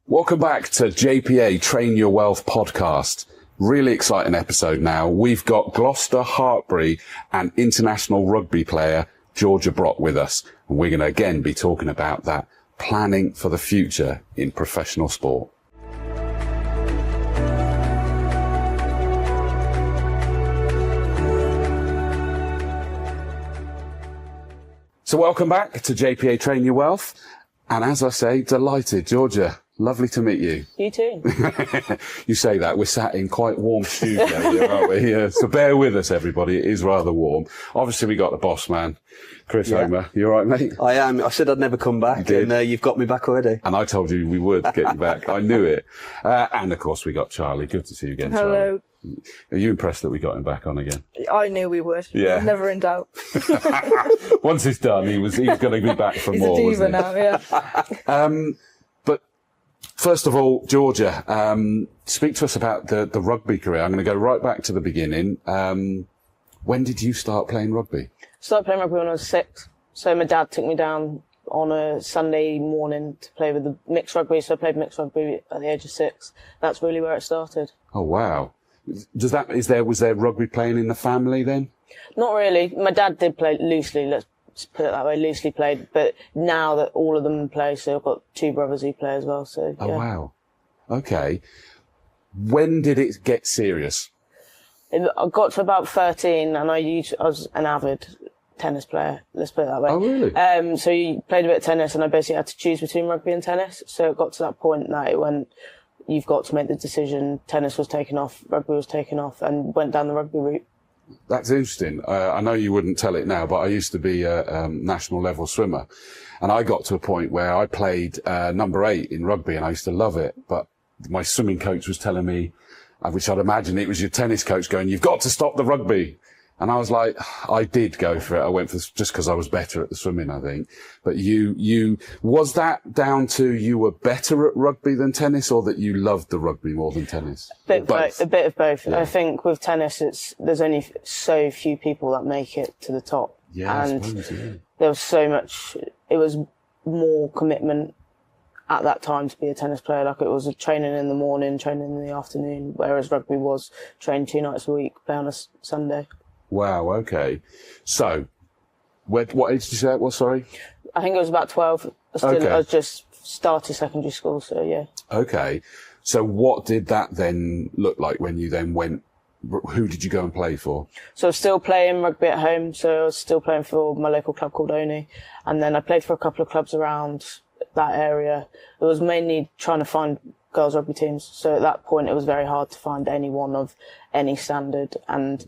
Welcome back to JPA Train Your Wealth podcast. Really exciting episode now. We've got Gloucester Hartpury and international rugby player Georgia Brock with us. And we're going to again be talking about that planning for the future in professional sport. So welcome back to JPA Train Your Wealth. And as I say, delighted, Georgia. Lovely to meet you. You too. You say that. We're sat in quite warm studio here, aren't we? Yeah. So bear with us, everybody. It is rather warm. Obviously, we got the boss man, Chris Homer. You all right, mate? I am. I said I'd never come back, and you've got me back already. And I told you we would get you back. I knew it. And, of course, we got Charlie. Good to see you again, Hello. Charlie. Are you impressed that we got him back on again? I knew we would. Yeah. Never in doubt. Once it's done, he was going to be back for He's more, a diva wasn't he? now, yeah. But first of all, Georgia, speak to us about the rugby career. I'm going to go right back to the beginning. When did you start playing rugby? Started playing rugby when I was 6. So my dad took me down on a Sunday morning to play with the mixed rugby. So I played mixed rugby at the age of 6. That's really where it started. Oh, wow. Was there rugby playing in the family then? Not really. My dad did play loosely, let's put it that way, loosely played. But now that all of them play, so I've got 2 brothers who play as well. So Oh, yeah. wow. Okay. When did it get serious? I got to about 13 and I was an avid tennis player, let's put it that way. Oh, really? So you played a bit of tennis and I basically had to choose between rugby and tennis. So it got to that point that it went, you've got to make the decision. Tennis was taken off, rugby was taken off, and went down the rugby route. That's interesting. I know you wouldn't tell it now, but I used to be a national level swimmer. And I got to a point where I played number 8 in rugby and I used to love it. But my swimming coach was telling me, which I'd imagine it was your tennis coach going, you've got to stop the rugby. And I was like, I did go for it. I went for just because I was better at the swimming, I think. But was that down to you were better at rugby than tennis, or that you loved the rugby more than tennis? A bit of both. Yeah. I think with tennis, there's only so few people that make it to the top. Yeah, and I suppose, yeah. there was so much, it was more commitment at that time to be a tennis player. Like it was a training in the morning, training in the afternoon, whereas rugby was train 2 nights a week, play on a Sunday. Wow, okay. So, what age did you say it was, sorry? I think it was about 12. Okay. I was just started secondary school, so yeah. Okay. So what did that then look like when you then went, who did you go and play for? So I was still playing rugby at home, so I was still playing for my local club called Oni, and then I played for a couple of clubs around that area. It was mainly trying to find girls rugby teams, so at that point it was very hard to find anyone of any standard. And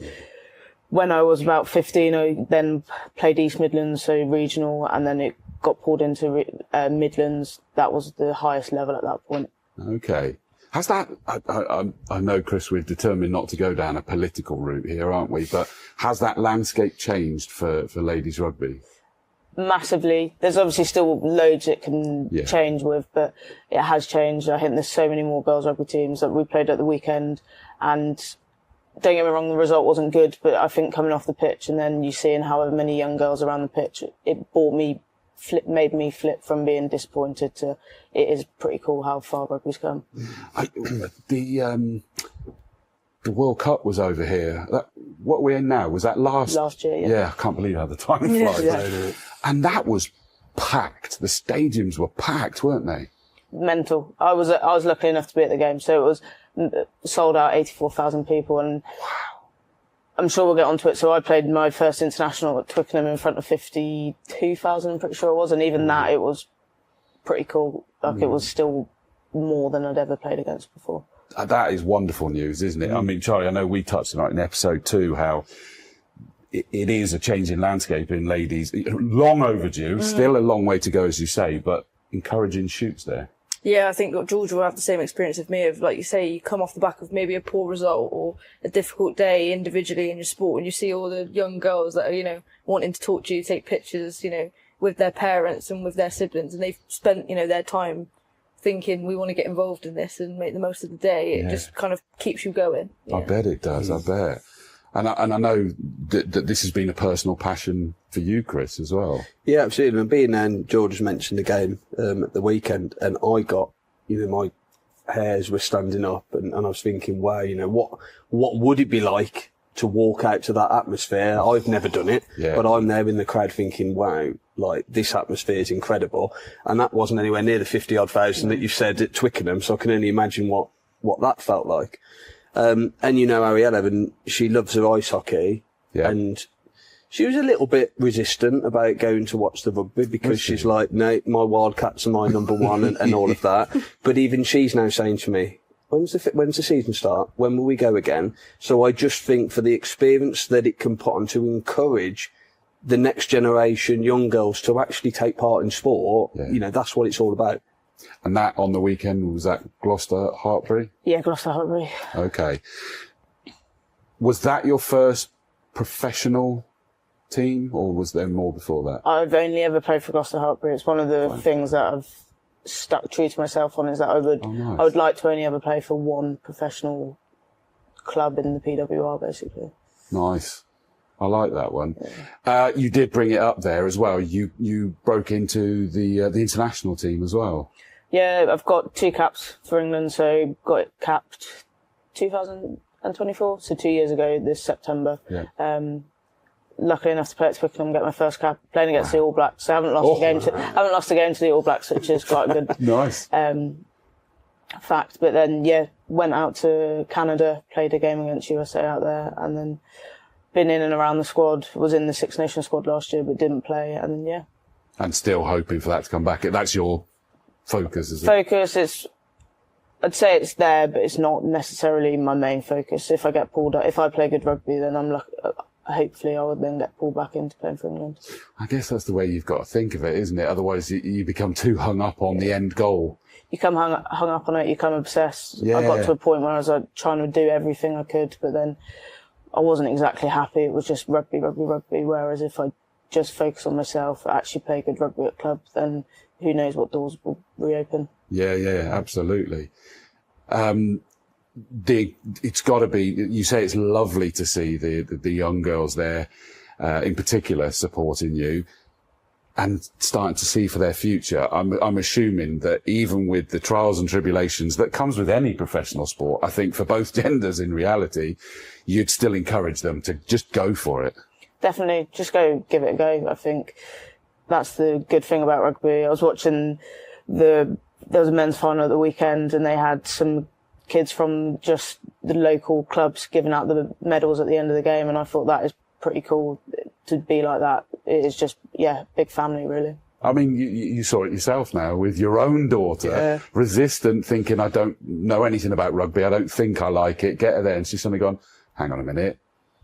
when I was about 15, I then played East Midlands, so regional, and then it got pulled into Midlands. That was the highest level at that point. Okay. Has that, I know, Chris, we've determined not to go down a political route here, aren't we? But has that landscape changed for ladies rugby? Massively. There's obviously still loads it can change with, but it has changed. I think there's so many more girls rugby teams that we played at the weekend, and don't get me wrong, the result wasn't good, but I think coming off the pitch and then you seeing however many young girls around the pitch, it made me flip from being disappointed to it is pretty cool how far rugby's come. The World Cup was over here. What we're in now, was that last year? Yeah. Yeah, I can't believe how the time flies. Yeah. And that was packed. The stadiums were packed, weren't they? Mental. I was lucky enough to be at the game, so it was sold out, 84,000 people, and I'm sure we'll get onto it. So I played my first international at Twickenham in front of 52,000, I'm pretty sure it was, and even that, it was pretty cool. Like it was still more than I'd ever played against before. That is wonderful news, isn't it? I mean, Charlie, I know we touched on it in episode 2, how it is a changing landscape in ladies. Long overdue, still a long way to go, as you say, but encouraging shoots there. Yeah, I think Georgia will have the same experience of me of, like you say, you come off the back of maybe a poor result or a difficult day individually in your sport, and you see all the young girls that are, wanting to talk to you, take pictures, with their parents and with their siblings, and they've spent, their time thinking we want to get involved in this and make the most of the day. It just kind of keeps you going. I bet it does. I bet. And I know that this has been a personal passion for you, Chris, as well. Yeah, absolutely. And being George has mentioned the game at the weekend, and I got my hairs were standing up, and I was thinking, wow, what would it be like to walk out to that atmosphere? I've never done it, but I'm there in the crowd thinking, wow, like this atmosphere is incredible. And that wasn't anywhere near the 50-odd thousand that you said at Twickenham, so I can only imagine what that felt like. And Ariella, and she loves her ice hockey, and she was a little bit resistant about going to watch the rugby because she's like, no, my Wildcats are my number one and all of that. But even she's now saying to me, when's the season start? When will we go again? So I just think for the experience that it can put on to encourage the next generation, young girls, to actually take part in sport, that's what it's all about. And that on the weekend, was that Gloucester Hartpury? Yeah, Gloucester Hartpury. Okay. Was that your first professional team, or was there more before that? I've only ever played for Gloucester Hartpury. It's one of the things that I've stuck true to myself on, is that I would like to only ever play for one professional club in the PWR, basically. Nice. I like that one. Yeah. You did bring it up there as well. You broke into the international team as well. Yeah, I've got 2 caps for England, so got it capped 2024, so 2 years ago this September. Yeah. Luckily enough to play at Twickenham and get my first cap, playing against the All Blacks. So I haven't lost a game to the All Blacks, which is quite a good nice fact. But then went out to Canada, played a game against USA out there, and then been in and around the squad. Was in the Six Nations squad last year, but didn't play. And then and still hoping for that to come back. That's your focus, is it? Focus. I'd say it's there, but it's not necessarily my main focus. If I play good rugby, then I'm lucky. Hopefully I would then get pulled back into playing for England. I guess that's the way you've got to think of it, isn't it? Otherwise you become too hung up on the end goal. You come hung up on it, you become obsessed. Yeah. I got to a point where I was trying to do everything I could, but then I wasn't exactly happy. It was just rugby. Whereas if I just focus on myself, actually play good rugby at club, then who knows what doors will reopen. Yeah, absolutely. It's got to be, you say it's lovely to see the young girls there, in particular, supporting you and starting to see for their future. I'm assuming that even with the trials and tribulations that comes with any professional sport, I think for both genders in reality, you'd still encourage them to just go for it. Definitely. Just go give it a go. I think that's the good thing about rugby. I was watching there was a men's final at the weekend, and they had some kids from just the local clubs giving out the medals at the end of the game, and I thought that is pretty cool to be like that. It is just, big family, really. I mean, you saw it yourself now with your own daughter, resistant, thinking, I don't know anything about rugby, I don't think I like it, get her there, and she's suddenly gone, hang on a minute,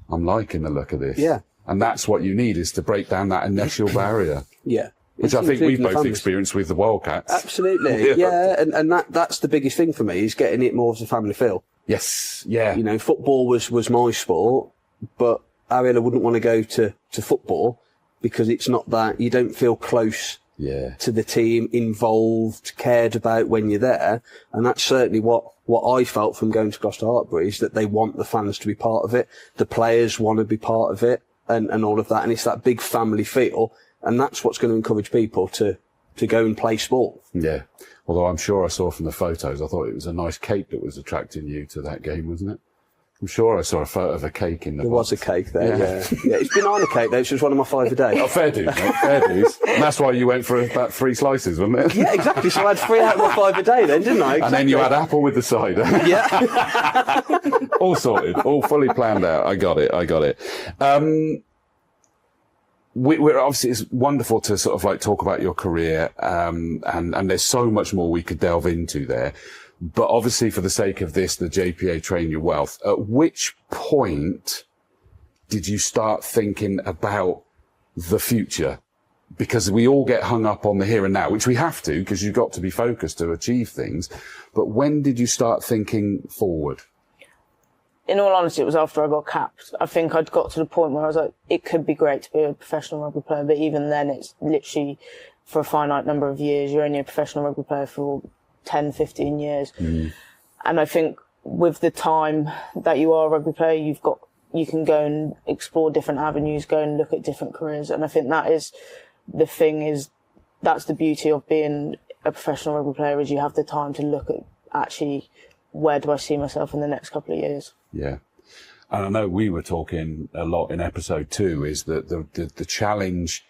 I'm liking the look of this. Yeah. And that's what you need, is to break down that initial barrier. Yeah. Which I think we've both experienced with the Wildcats. Absolutely, and that's the biggest thing for me, is getting it more of a family feel. Yes, yeah. Football was my sport, but Ariella wouldn't want to go to football because it's not that, you don't feel close to the team, involved, cared about when you're there, and that's certainly what I felt from going to Gloucester Hartpury, is that they want the fans to be part of it, the players want to be part of it, and all of that, and it's that big family feel. And that's what's going to encourage people to go and play sport. Yeah. Although I'm sure I saw from the photos, I thought it was a nice cake that was attracting you to that game, wasn't it? I'm sure I saw a photo of a cake in the box. There was a cake there, yeah. It's banana cake, though, which was one of my 5 a day. Oh, fair dues, mate, fair dues. And that's why you went for about 3 slices, wasn't it? Yeah, exactly. So I had 3 out of my 5 a day then, didn't I? Exactly. And then you had apple with the cider. Yeah. All sorted, all fully planned out. I got it. We're obviously, it's wonderful to sort of talk about your career, and there's so much more we could delve into there. But obviously, for the sake of this, the JPA Train Your Wealth, at which point did you start thinking about the future? Because we all get hung up on the here and now, which we have to, because you've got to be focused to achieve things. But when did you start thinking forward? In all honesty, it was after I got capped. I think I'd got to the point where I was like, it could be great to be a professional rugby player, but even then it's literally for a finite number of years. You're only a professional rugby player for 10, 15 years. Mm. And I think with the time that you are a rugby player, you can go and explore different avenues, go and look at different careers. And I think that is the thing, that's the beauty of being a professional rugby player is you have the time to look at actually where do I see myself in the next couple of years. Yeah. And I know we were talking a lot in episode 2 is that the challenge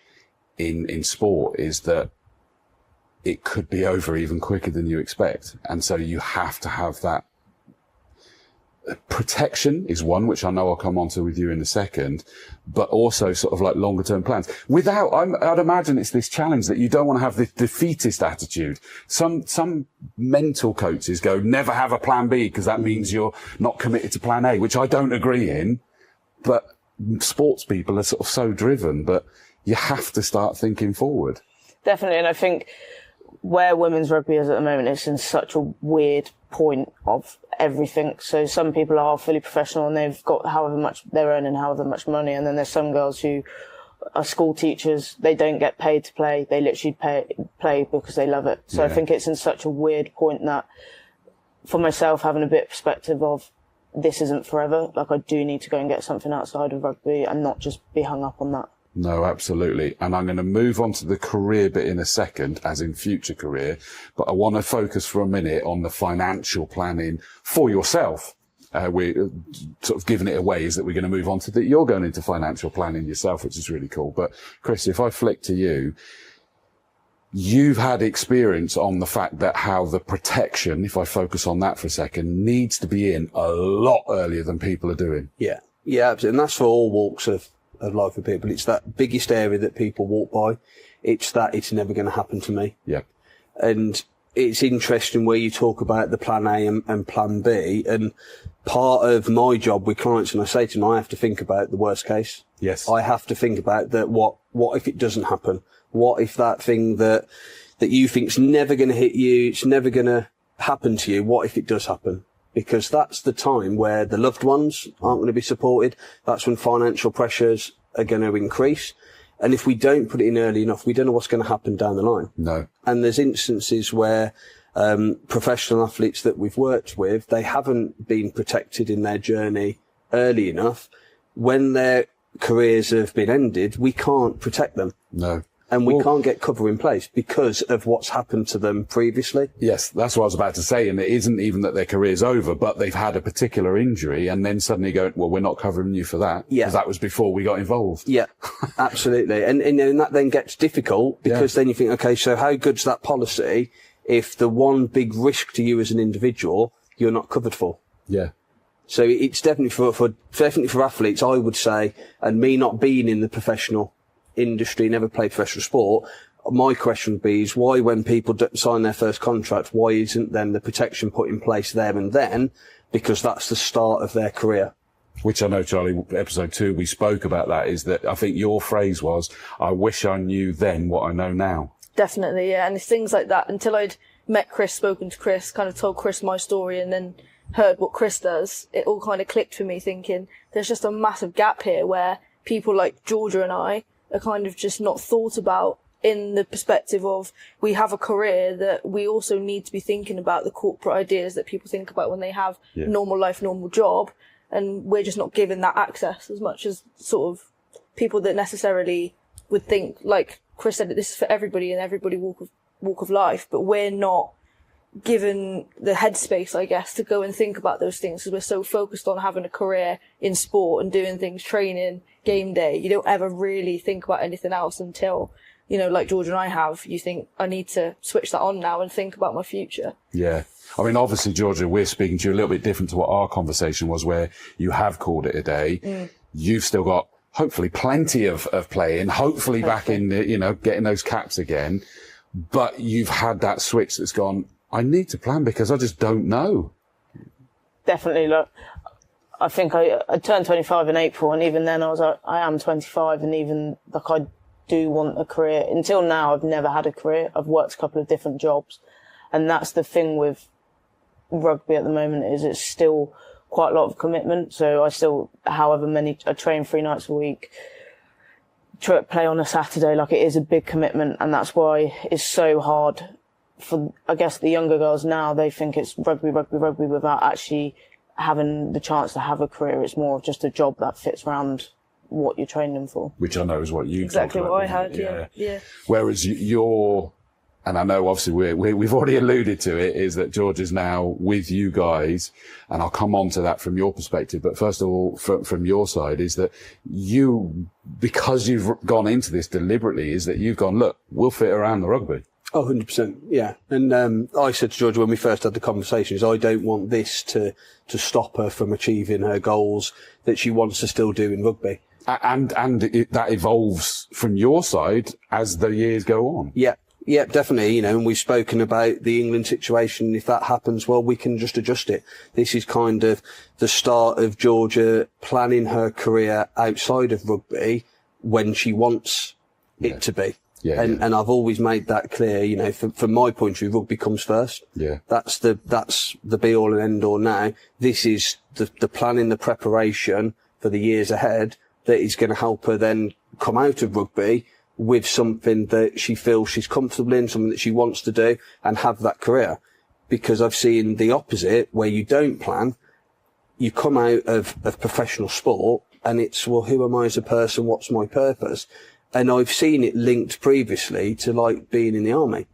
in sport is that it could be over even quicker than you expect. And so you have to have that. Protection is one, which I know I'll come on to with you in a second, but also sort of like longer term plans. I'd imagine it's this challenge that you don't want to have this defeatist attitude. Some mental coaches go, never have a plan B because that means you're not committed to plan A, which I don't agree in, but sports people are sort of so driven, but you have to start thinking forward. Definitely. And I think where women's rugby is at the moment, it's in such a weird point of everything. So some people are fully professional and they've got however much they're earning, however much money. And then there's some girls who are school teachers. They don't get paid to play. They literally play because they love it. So I think it's in such a weird point that for myself, having a bit of perspective of this isn't forever. Like I do need to go and get something outside of rugby and not just be hung up on that. No, absolutely. And I'm going to move on to the career bit in a second, as in future career, but I want to focus for a minute on the financial planning for yourself. We're sort of giving it away is that we're going to move on to that. You're going into financial planning yourself, which is really cool. But Chris, if I flick to you, you've had experience on the fact that how the protection, if I focus on that for a second, needs to be in a lot earlier than people are doing. Yeah, absolutely. And that's for all walks of life for people. It's that biggest area that people walk by. It's that it's never going to happen to me. Yeah. And it's interesting where you talk about the plan A and plan B. And part of my job with clients, and I say to them, I have to think about the worst case. Yes. I have to think about that. What if it doesn't happen? What if that thing that you think's never going to hit you, it's never going to happen to you? What if it does happen? Because that's the time where the loved ones aren't going to be supported. That's when financial pressures are going to increase. And if we don't put it in early enough, we don't know what's going to happen down the line. No. And there's instances where professional athletes that we've worked with, they haven't been protected in their journey early enough. When their careers have been ended, we can't protect them. No. And we can't get cover in place because of what's happened to them previously. Yes, that's what I was about to say. And it isn't even that their career's over, but they've had a particular injury and then suddenly go, well, we're not covering you for that. Yeah. Because that was before we got involved. Yeah, absolutely. And that then gets difficult because then you think, okay, so how good's that policy if the one big risk to you as an individual you're not covered for? Yeah. So it's definitely for athletes, I would say, and me not being in the professional industry, never played professional sport, my question would be is why when people sign their first contract, why isn't then the protection put in place there and then? Because that's the start of their career. Which I know, Charlie, episode 2, we spoke about that, is that I think your phrase was, I wish I knew then what I know now. Definitely, yeah. And it's things like that until I'd met Chris, spoken to Chris, kind of told Chris my story and then heard what Chris does, it all kind of clicked for me thinking there's just a massive gap here where people like Georgia and I are kind of just not thought about in the perspective of we have a career that we also need to be thinking about the corporate ideas that people think about when they have normal life, normal job. And we're just not given that access as much as sort of people that necessarily would think, like Chris said, that this is for everybody and everybody walk of life, but we're not given the headspace, I guess, to go and think about those things because we're so focused on having a career in sport and doing things, training, game day. You don't ever really think about anything else until, you know, like George and I have, you think, I need to switch that on now and think about my future. Yeah. I mean, obviously, Georgia, we're speaking to you a little bit different to what our conversation was, where you have called it a day. You've still got, hopefully, plenty of playing, hopefully back in, getting those caps again. But you've had that switch that's gone, I need to plan because I just don't know. Definitely. Look, I think I turned 25 in April, and even then I was like, I am 25, and even like I do want a career. Until now, I've never had a career. I've worked a couple of different jobs, and that's the thing with rugby at the moment is it's still quite a lot of commitment. So I still, I train 3 nights a week, play on a Saturday. Like it is a big commitment, and that's why it's so hard for, I guess, the younger girls now. They think it's rugby without actually having the chance to have a career. It's more of just a job that fits around what you're training for. Which I know is what you exactly talked what about, I had. Yeah. Whereas your and I know obviously we've already alluded to it, is that George is now with you guys, and I'll come on to that from your perspective. But first of all, from your side, is that you, because you've gone into this deliberately, is that you've gone, look, we'll fit around the rugby. Oh, 100%. Yeah. And, I said to George when we first had the conversations, I don't want this to stop her from achieving her goals that she wants to still do in rugby. And that evolves from your side as the years go on. Yeah. Yeah, definitely. You know, and we've spoken about the England situation. If that happens, well, we can just adjust it. This is kind of the start of Georgia planning her career outside of rugby when she wants it to be. Yeah, and I've always made that clear, you know, from my point of view, rugby comes first. Yeah. That's the be all and end all now. This is the planning, the preparation for the years ahead that is going to help her then come out of rugby with something that she feels she's comfortable in, something that she wants to do, and have that career. Because I've seen the opposite, where you don't plan, you come out of professional sport, and it's, well, who am I as a person? What's my purpose? And I've seen it linked previously to like being in the army.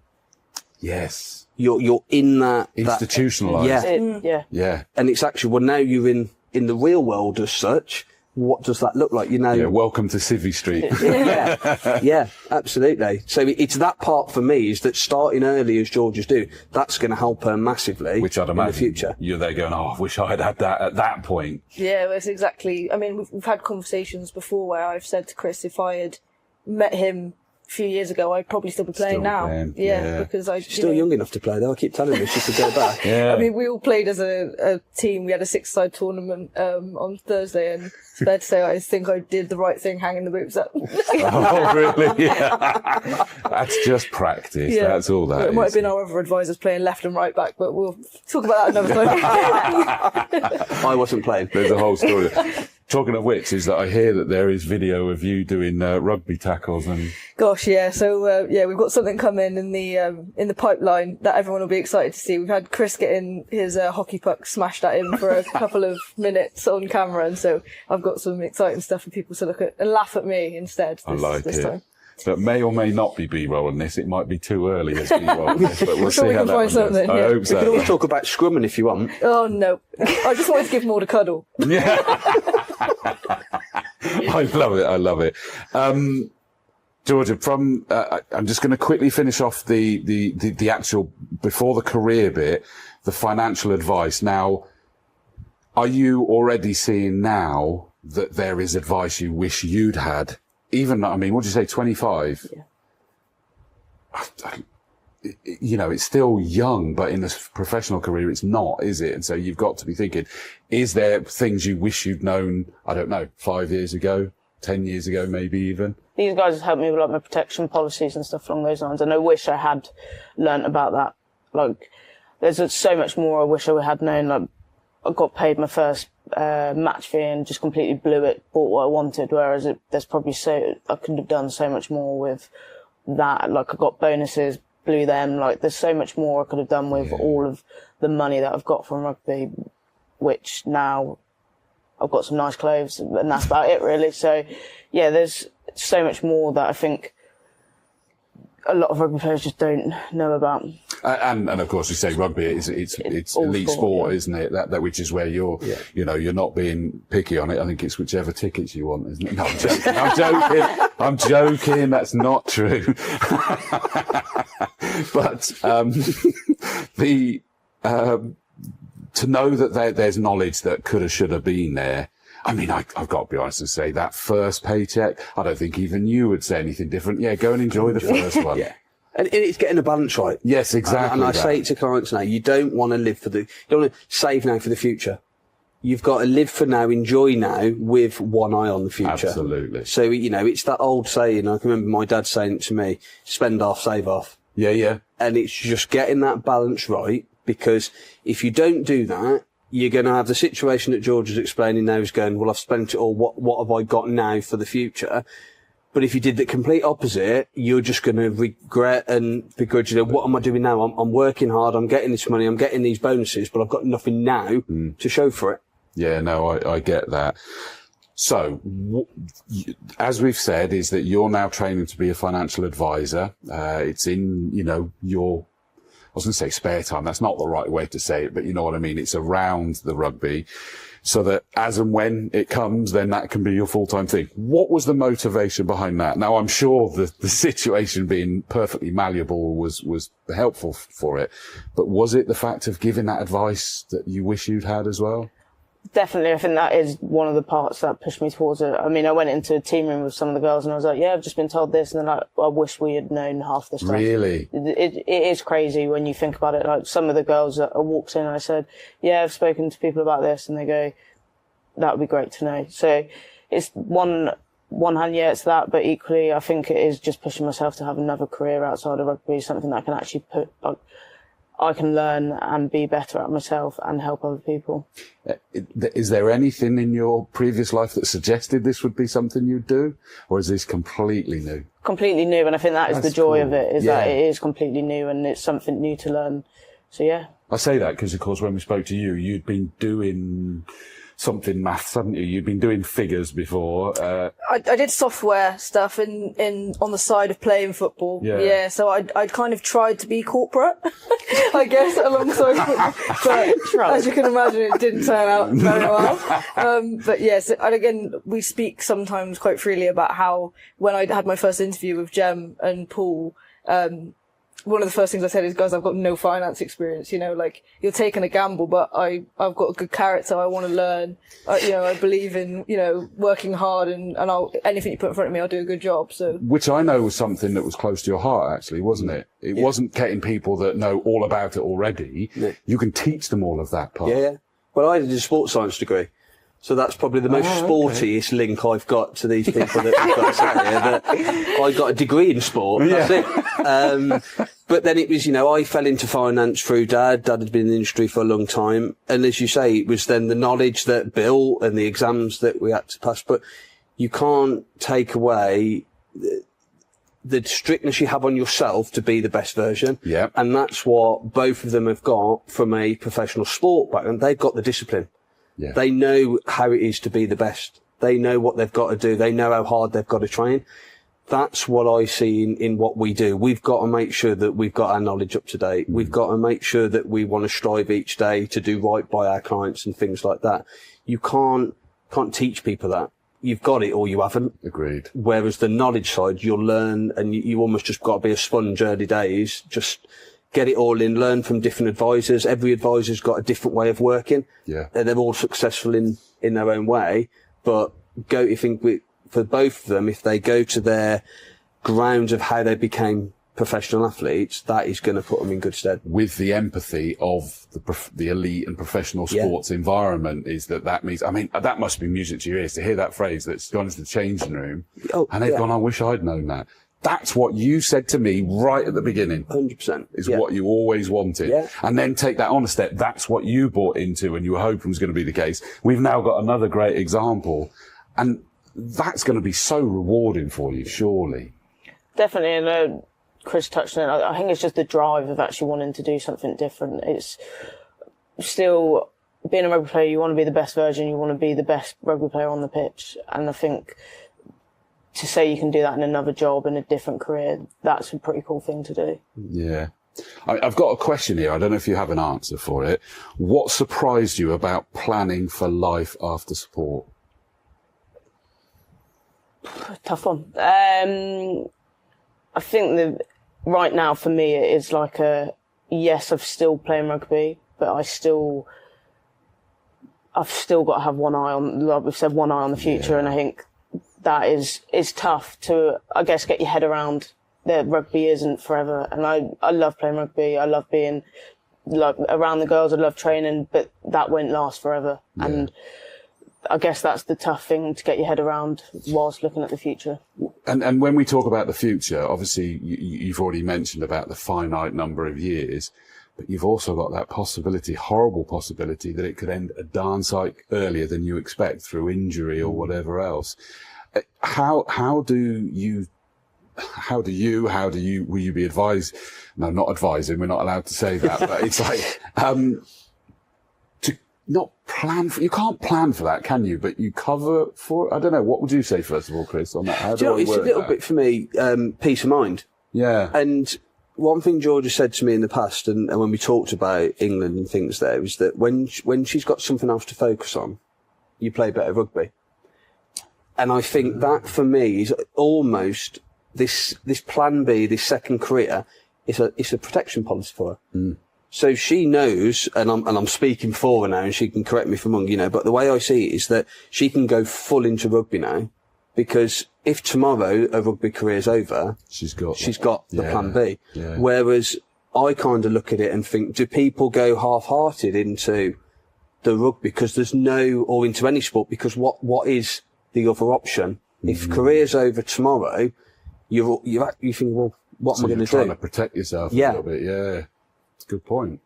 Yes. You're in that institutionalized. Yeah. And it's actually, well, now you're in the real world as such. What does that look like? You know, welcome to Civvy Street. Yeah, absolutely. So it's that part for me, is that starting early as George is doing, that's going to help her massively. Which I'd imagine in the future. You're there going, oh, I wish I'd had that at that point. Yeah, that's exactly. I mean, we've had conversations before where I've said to Chris, if I had met him a few years ago, I'd probably still be playing now. Yeah, because She's still young enough to play, though. I keep telling her she could go back. Yeah. I mean, we all played as a team. We had a 6-side tournament on Thursday, and it's fair to say I think I did the right thing hanging the boots up. Oh, really? Yeah. That's just practice. Yeah. That's all that It might have been our other advisors playing left and right back, but we'll talk about that another time. I wasn't playing. There's a whole story. Talking of which, is that I hear that there is video of you doing rugby tackles and. Gosh, yeah. So we've got something coming in the pipeline that everyone will be excited to see. We've had Chris getting his hockey puck smashed at him for a couple of minutes on camera, and so I've got some exciting stuff for people to look at and laugh at me instead. I like this it. Time. That may or may not be B-roll in this. It might be too early as B-roll in this, but we'll sure see we how can that find one something, goes. I hope so. We can always talk about scrumming if you want. Oh no, I just wanted to give them all the cuddle. Yeah. I love it. Georgia, I'm just going to quickly finish off the actual, before the career bit, the financial advice. Now, are you already seeing now that there is advice you wish you'd had? Even, I mean, what did you say, 25? Yeah. You know, it's still young, but in a professional career, it's not, is it? And so you've got to be thinking, is there things you wish you'd known, I don't know, 5 years ago, 10 years ago, maybe even? These guys have helped me with like my protection policies and stuff along those lines. And I wish I had learnt about that. Like, there's so much more I wish I had known. Like, I got paid my first match fee and just completely blew it, bought what I wanted. Whereas there's probably I could have done so much more with that. Like, I got bonuses, blew them. Like, there's so much more I could have done with all of the money that I've got from rugby, which now I've got some nice clothes and that's about it really. So yeah, there's so much more that I think a lot of rugby players just don't know about. And of course, we say rugby it's elite sport, isn't it? That which is where you're, you know, you're not being picky on it. I think it's whichever tickets you want, isn't it? No, I'm joking. I'm joking. That's not true. But to know that there's knowledge that could have, should have been there. I mean, I've got to be honest and say that first paycheck, I don't think even you would say anything different. Yeah, go and enjoy the first one. Yeah. And it's getting a balance right. Yes, exactly. And I say it to clients now, you don't want to live you don't want to save now for the future. You've got to live for now, enjoy now with one eye on the future. Absolutely. So, you know, it's that old saying, I can remember my dad saying it to me, spend half, save half. Yeah, yeah. And it's just getting that balance right, because if you don't do that, you're going to have the situation that George is explaining now, is going, well, I've spent it all. What have I got now for the future? But if you did the complete opposite, you're just going to regret and begrudge. What am I doing now? I'm working hard. I'm getting this money. I'm getting these bonuses, but I've got nothing now to show for it. Yeah, no, I get that. So, as we've said, is that you're now training to be a financial advisor. It's in, your, I was going to say spare time. That's not the right way to say it, but you know what I mean? It's around the rugby, so that as and when it comes, then that can be your full-time thing. What was the motivation behind that? Now, I'm sure the situation being perfectly malleable was helpful for it, but was it the fact of giving that advice that you wish you'd had as well? Definitely. I think that is one of the parts that pushed me towards it. I mean, I went into a team room with some of the girls and I was like, yeah, I've just been told this. And then I wish we had known half the stuff. Really? It is crazy when you think about it. Like some of the girls that I walked in, I said, yeah, I've spoken to people about this. And they go, that would be great to know. So it's one hand, yeah, it's that. But equally, I think it is just pushing myself to have another career outside of rugby, something that I can actually I can learn and be better at myself and help other people. Is there anything in your previous life that suggested this would be something you'd do? Or is this completely new? Completely new, and I think that's the joy of it, is that it is completely new and it's something new to learn. So, yeah. I say that because, of course, when we spoke to you, you'd been doing something maths, hadn't you? You'd been doing figures before. I did software stuff in on the side of playing football. Yeah. So I'd kind of tried to be corporate, I guess, alongside football. But as you can imagine, it didn't turn out very well. But yes, and again, we speak sometimes quite freely about how when I had my first interview with Jem and Paul, one of the first things I said is, guys, I've got no finance experience, like you're taking a gamble, but I've got a good character. I want to learn, I believe in, working hard and anything you put in front of me, I'll do a good job. So, which I know was something that was close to your heart, actually, wasn't it? It wasn't getting people that know all about it already. Yeah. You can teach them all of that part. Yeah. Well, I did a sports science degree. So that's probably the most sportiest link I've got to these people that we've got sat here. That I got a degree in sport. That's it. But then it was, I fell into finance through Dad. Dad had been in the industry for a long time. And as you say, it was then the knowledge that built and the exams that we had to pass. But you can't take away the strictness you have on yourself to be the best version. Yeah. And that's what both of them have got from a professional sport background. They've got the discipline. Yeah. They know how it is to be the best. They know what they've got to do. They know how hard they've got to train. That's what I see in what we do. We've got to make sure that we've got our knowledge up to date. We've got to make sure that we want to strive each day to do right by our clients and things like that. You can't teach people that. You've got it or you haven't. Agreed. Whereas the knowledge side, you'll learn and you almost just got to be a sponge early days. Just get it all in, learn from different advisors. Every advisor's got a different way of working. Yeah. And they're all successful in their own way. But for both of them, if they go to their grounds of how they became professional athletes, that is going to put them in good stead. With the empathy of the elite and professional sports environment, that means, that must be music to your ears to hear that phrase that's gone into the changing room. And they've gone, I wish I'd known that. That's what you said to me right at the beginning. 100%. Is what you always wanted. Yeah. And then take that on a step. That's what you bought into and you were hoping was going to be the case. We've now got another great example. And that's going to be so rewarding for you, surely. Definitely. And Chris touched on it. I think it's just the drive of actually wanting to do something different. It's still being a rugby player. You want to be the best version. You want to be the best rugby player on the pitch. And I think to say you can do that in another job, in a different career, that's a pretty cool thing to do. Yeah. I've got a question here. I don't know if you have an answer for it. What surprised you about planning for life after sport? Tough one. I think right now for me it is like yes, I'm still playing rugby, but I've still got to have one eye on, like we've said, one eye on the future. And I think that is tough to, I guess, get your head around that rugby isn't forever. And I love playing rugby. I love being around the girls. I love training, but that won't last forever. Yeah. And I guess that's the tough thing to get your head around whilst looking at the future. And when we talk about the future, obviously you've already mentioned about the finite number of years, but you've also got that possibility, horrible possibility, that it could end a darn sight earlier than you expect through injury or whatever else. How will you be advised? No, not advising. We're not allowed to say that, but it's like, not plan for, you can't plan for that, can you? But you cover for, I don't know, what would you say, first of all, Chris, on that? How do I it's a word little that? bit for me, peace of mind. Yeah. And one thing Georgia said to me in the past, and when we talked about England and things there, was that when she's got something else to focus on, you play better rugby. And I think that for me is almost this plan B, this second career, it's a protection policy for her. Mm. So she knows, and I'm speaking for her now, and she can correct me if I'm wrong, you know, but the way I see it is that she can go full into rugby now, because if tomorrow her rugby career's over, she's got the plan B. Yeah. Whereas I kind of look at it and think, do people go half-hearted into the rugby because there's no, or into any sport, because what is the other option? If career's over tomorrow, you think, well, what am I going to do? You're trying to protect yourself a little bit, yeah. Good point.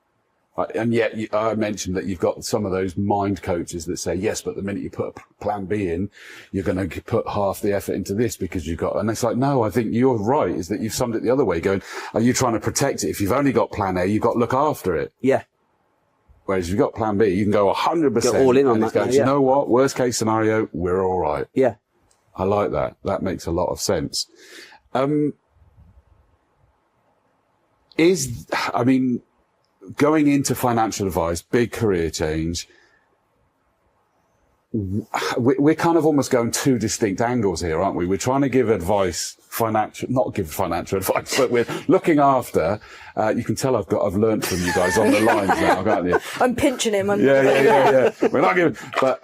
And yet, I mentioned that you've got some of those mind coaches that say, yes, but the minute you put a plan B in, you're going to put half the effort into this because you've got, and it's like, no, I think you're right, is that you've summed it the other way, going, are you trying to protect it? If you've only got plan A, you've got to look after it. Yeah. Whereas if you've got plan B, you can go 100%. Go all in on that. You know what? Worst case scenario, we're all right. Yeah. I like that. That makes a lot of sense. Going into financial advice, big career change, we're kind of almost going two distinct angles here, aren't we? We're trying to give advice, not give financial advice, but we're looking after. You can tell I've learned from you guys on the lines now, can't you? I'm pinching him. Yeah. We're not giving, but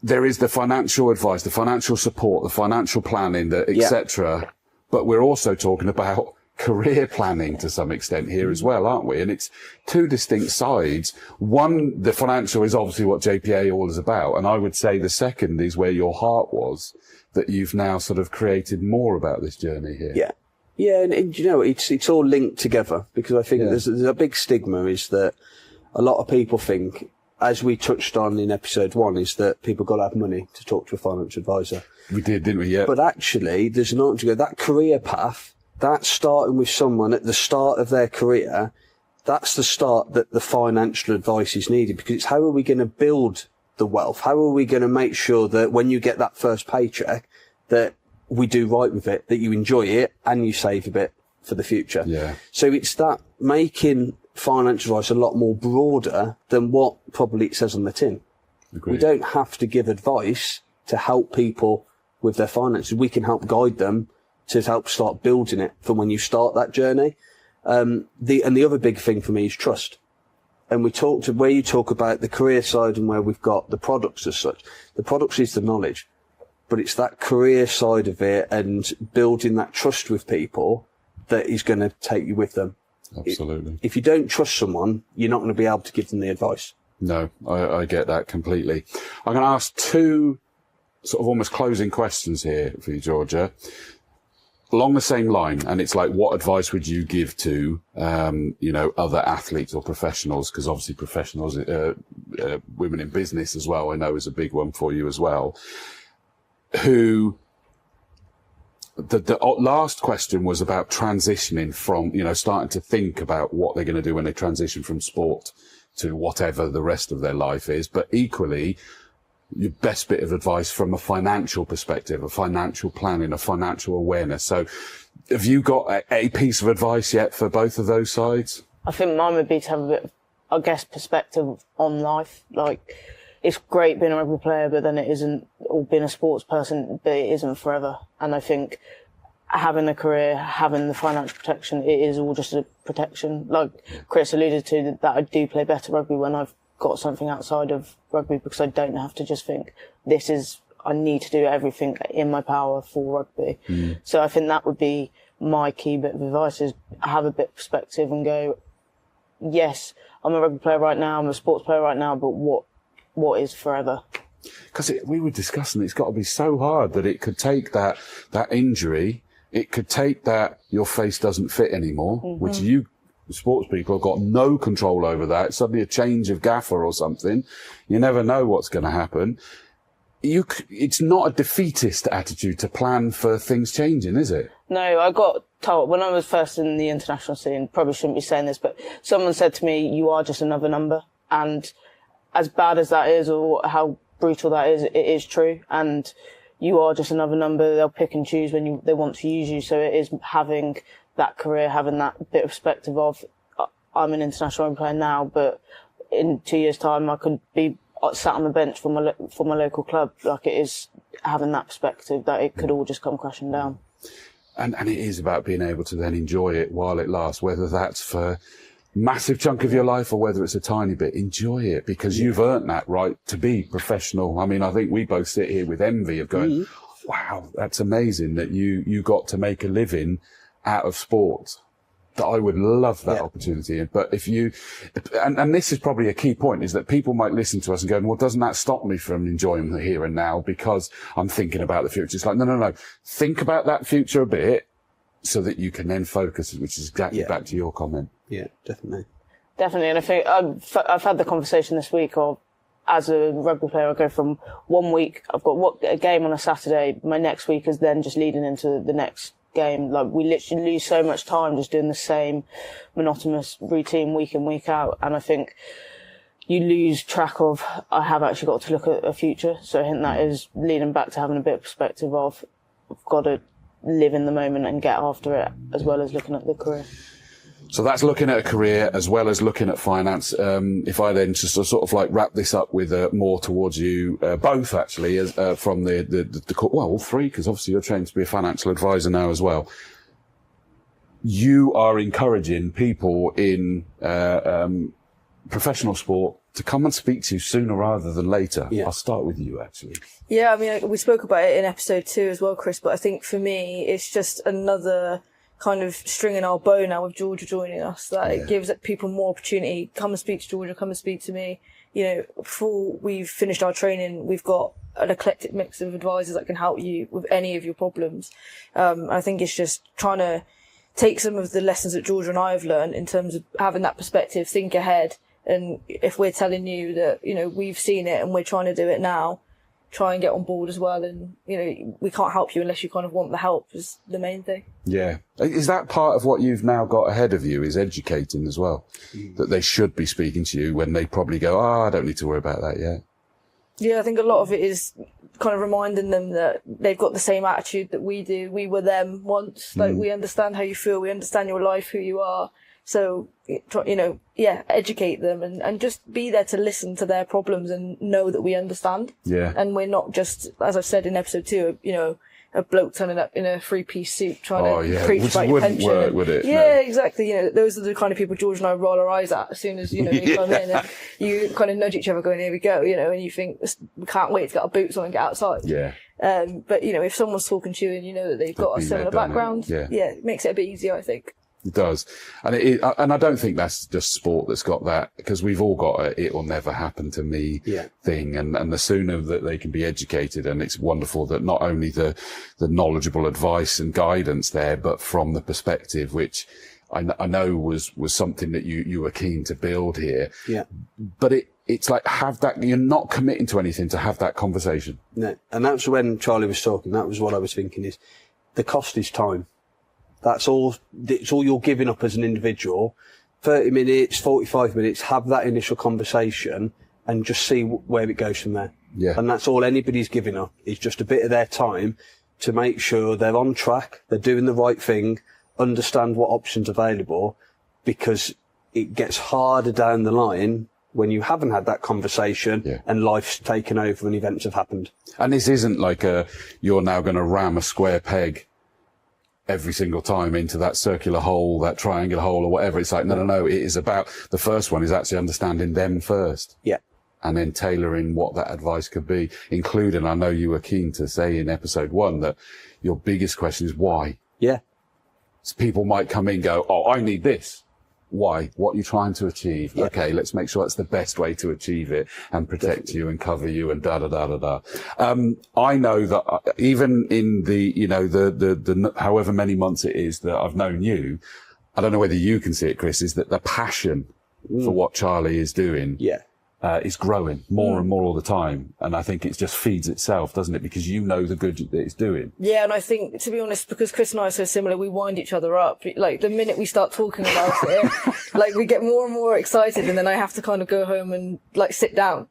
there is the financial advice, the financial support, the financial planning, etc. But we're also talking about career planning to some extent here as well, aren't we? And it's two distinct sides. One, the financial is obviously what JPA all is about. And I would say the second is where your heart was, that you've now sort of created more about this journey here. Yeah. Yeah. And you know, it's all linked together, because I think there's a big stigma is that a lot of people think, as we touched on in episode 1, is that people got to have money to talk to a financial advisor. We did, didn't we? Yeah. But actually, there's an option to go, that career path, that's starting with someone at the start of their career. That's the start that the financial advice is needed, because it's how are we going to build the wealth? How are we going to make sure that when you get that first paycheck, that we do right with it, that you enjoy it and you save a bit for the future? Yeah. So it's that making financial advice a lot more broader than what probably it says on the tin. Agreed. We don't have to give advice to help people with their finances. We can help guide them to help start building it from when you start that journey. The other big thing for me is trust. And we talked to where you talk about the career side and where we've got the products as such. The products is the knowledge, but it's that career side of it and building that trust with people that is going to take you with them. Absolutely. If you don't trust someone, you're not going to be able to give them the advice. No, I get that completely. I'm going to ask two sort of almost closing questions here for you, Georgia. Along the same line, and it's like, what advice would you give to, other athletes or professionals? Because obviously professionals, women in business as well, I know is a big one for you as well. Who, the last question was about transitioning from, starting to think about what they're going to do when they transition from sport to whatever the rest of their life is. But equally, your best bit of advice from a financial perspective, a financial planning, a financial awareness. So have you got a piece of advice yet for both of those sides? I think mine would be to have a bit of, I guess, perspective on life. Like, it's great being a rugby player, but then it isn't, or being a sports person, but it isn't forever. And I think having a career, having the financial protection, it is all just a protection. Like Chris alluded to, that I do play better rugby when I've got something outside of rugby, because I don't have to just think I need to do everything in my power for rugby. So I think that would be my key bit of advice, is have a bit of perspective and go, yes, I'm a rugby player right now, I'm a sports player right now, but what is forever? Because we were discussing, it's got to be so hard that it could take that injury, it could take that your face doesn't fit anymore, which you sports people have got no control over that. Suddenly a change of gaffer or something. You never know what's going to happen. It's not a defeatist attitude to plan for things changing, is it? No, I got told when I was first in the international scene, probably shouldn't be saying this, but someone said to me, you are just another number. And as bad as that is, or how brutal that is, it is true. And you are just another number. They'll pick and choose when they want to use you. So it is having that career, having that bit of perspective of, I'm an international rugby player now, but in 2 years' time, I could be sat on the bench for my local club. Like, it is having that perspective that it could all just come crashing down. And it is about being able to then enjoy it while it lasts, whether that's for massive chunk of your life or whether it's a tiny bit. Enjoy it, because you've earned that right to be professional. I mean, I think we both sit here with envy of going, wow, that's amazing that you got to make a living out of sport. That I would love that opportunity. But if you, and this is probably a key point, is that people might listen to us and go, well, doesn't that stop me from enjoying the here and now because I'm thinking about the future? It's like, no. Think about that future a bit so that you can then focus, which is exactly back to your comment. Yeah, definitely. Definitely. And I think I've had the conversation this week of, as a rugby player, I go from 1 week, I've got a game on a Saturday, my next week is then just leading into the next game. Like, we literally lose so much time just doing the same monotonous routine week in, week out. And I think you lose track of, I have actually got to look at a future. So I think that is leading back to having a bit of perspective of, I've got to live in the moment and get after it, as well as looking at the career. So that's looking at a career as well as looking at finance. If I then just sort of like wrap this up with more towards you, both actually, as from all three, because obviously you're trained to be a financial advisor now as well. You are encouraging people in professional sport to come and speak to you sooner rather than later. Yeah. I'll start with you, actually. Yeah, I mean, we spoke about it in episode 2 as well, Chris, but I think for me, it's just another kind of string in our bow now with Georgia joining us, that it gives people more opportunity. Come and speak to Georgia, come and speak to me. You know, before we've finished our training, we've got an eclectic mix of advisors that can help you with any of your problems. I think it's just trying to take some of the lessons that Georgia and I have learned in terms of having that perspective, think ahead. And if we're telling you that, you know, we've seen it and we're trying to do it now, try and get on board as well. And, you know, we can't help you unless you kind of want the help, is the main thing. Yeah. Is that part of what you've now got ahead of you, is educating as well? That they should be speaking to you when they probably go, I don't need to worry about that yet. Yeah, I think a lot of it is kind of reminding them that they've got the same attitude that we do. We were them once. Like, we understand how you feel. We understand your life, who you are. So, you know, educate them and just be there to listen to their problems and know that we understand. Yeah. And we're not just, as I've said in episode 2, you know, a bloke turning up in a 3-piece suit trying to preach about your pension. Work, would it? Yeah, no. Exactly. You know, those are the kind of people George and I roll our eyes at as soon as, you know, they come in and you kind of nudge each other going, here we go, you know, and you think, we can't wait to get our boots on and get outside. Yeah. But, you know, if someone's talking to you and you know that they've got a similar background, it makes it a bit easier, I think. It does. And and I don't think that's just sport that's got that, because we've all got a it will never happen to me thing. And the sooner that they can be educated, and it's wonderful that not only the knowledgeable advice and guidance there, but from the perspective, which I know was something that you were keen to build here. Yeah. But it's like, have that, you're not committing to anything to have that conversation. No. And that's when Charlie was talking, that was what I was thinking, is the cost is time. It's all you're giving up as an individual. 30 minutes, 45 minutes, have that initial conversation and just see where it goes from there. Yeah. And that's all anybody's giving up, is just a bit of their time to make sure they're on track, they're doing the right thing, understand what options are available, because it gets harder down the line when you haven't had that conversation and life's taken over and events have happened. And this isn't like you're now going to ram a square peg every single time into that circular hole, that triangular hole or whatever. It's like, no. It is about, the first one is actually understanding them first. Yeah. And then tailoring what that advice could be, including, I know you were keen to say in episode 1 that your biggest question is why. Yeah. So people might come in and go, oh, I need this. Why? What are you trying to achieve? Yeah. Okay, let's make sure that's the best way to achieve it and protect you and cover you and da-da-da-da-da. I know that even in the, you know, the however many months it is that I've known you, I don't know whether you can see it, Chris, is that the passion for what Charlie is doing is growing more and more all the time. And I think it just feeds itself, doesn't it? Because you know the good that it's doing. Yeah, and I think, to be honest, because Chris and I are so similar, we wind each other up. Like, the minute we start talking about it, like, we get more and more excited, and then I have to kind of go home and, like, sit down.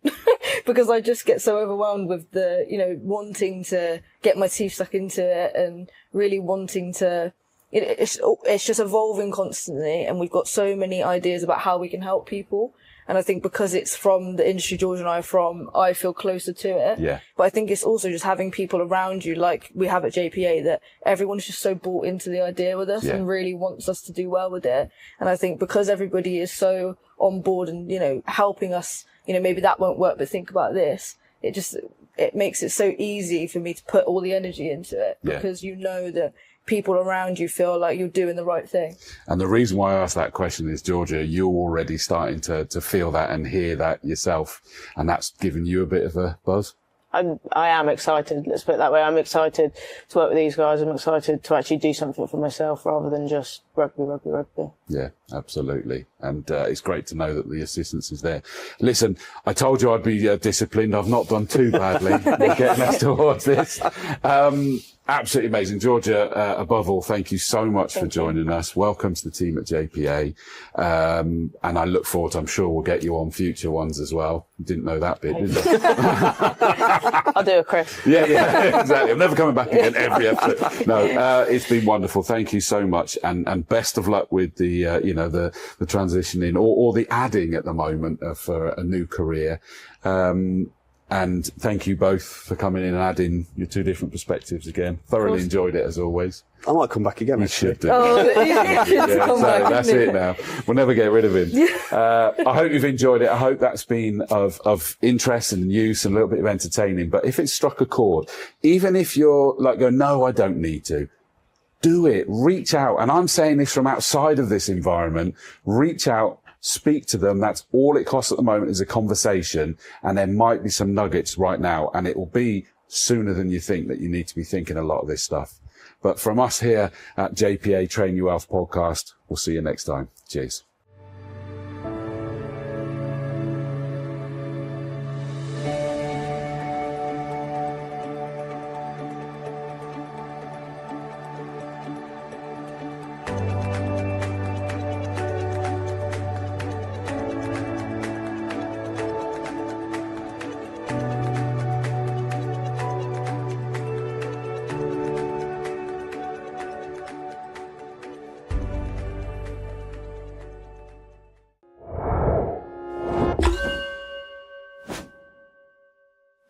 Because I just get so overwhelmed with the, you know, wanting to get my teeth stuck into it and really wanting to... It's just evolving constantly, and we've got so many ideas about how we can help people. And I think because it's from the industry George and I are from, I feel closer to it. Yeah. But I think it's also just having people around you, like we have at JPA, that everyone's just so bought into the idea with us and really wants us to do well with it. And I think because everybody is so on board and, you know, helping us, you know, maybe that won't work, but think about this. It makes it so easy for me to put all the energy into it because you know that people around you feel like you're doing the right thing. And the reason why I asked that question is, Georgia, you're already starting to feel that and hear that yourself, and that's given you a bit of a buzz. I am excited, let's put it that way. I'm excited to work with these guys. I'm excited to actually do something for myself rather than just rugby. Yeah, absolutely. And it's great to know that the assistance is there. Listen, I told you I'd be disciplined. I've not done too badly getting us towards this. Absolutely amazing. Georgia, above all, thank you so much for joining us. Welcome to the team at JPA. And I look forward to, I'm sure we'll get you on future ones as well. You didn't know that bit, did you? I'll do a Chris. Yeah, exactly. I'm never coming back again every episode. No, it's been wonderful. Thank you so much. And best of luck with the, the transitioning or the adding at the moment for a new career. And thank you both for coming in and adding your two different perspectives again. Thoroughly enjoyed it as always. I might come back again. You should do. That's it now. We'll never get rid of him. I hope you've enjoyed it. I hope that's been of interest and use and a little bit of entertaining. But if it's struck a chord, even if you're like going, no, I don't need to, do it. Reach out. And I'm saying this from outside of this environment. Reach out. Speak to them. That's all it costs at the moment is a conversation, and there might be some nuggets right now, and it will be sooner than you think that you need to be thinking a lot of this stuff. But from us here at JPA Train Your Wealth podcast, we'll see you next time. Cheers.